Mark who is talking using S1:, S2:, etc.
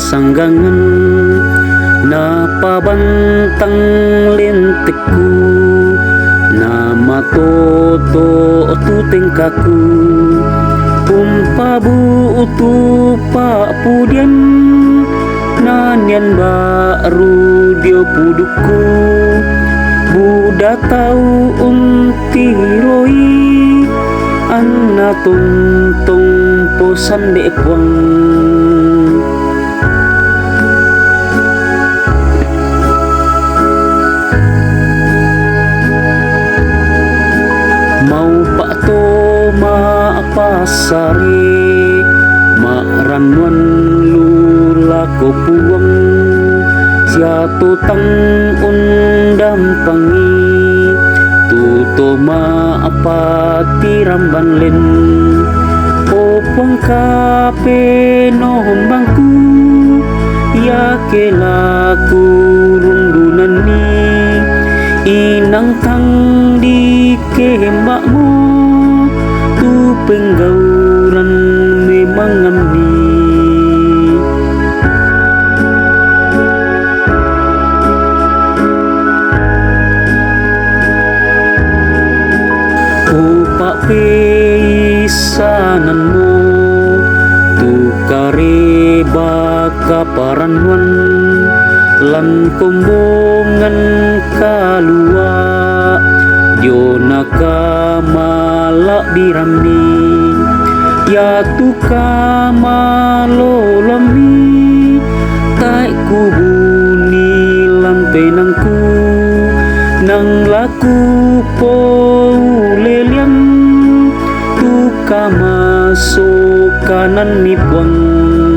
S1: sanggangan napabantang lentekku nama toto tuteng kaku umpabu utu pak pudian nanian baru dio puduku budak tahu tiroi anna tungtung posan de puang mau pak to ma pasare ma ranuan lula ko puang siatu tang undam pangi tuto ma apa tiramban len opong kape nohon bangku ya kelaku rundunan ni inang tang di kembakmu tu penggauran memang amni upak pisananmu tu kare baka paranwan lan kumbungan kalua Yonaka malak biramni ya tu kamalolami tai kubuni lan penangku nang laku po leliang tu kamasuk kanan mi buang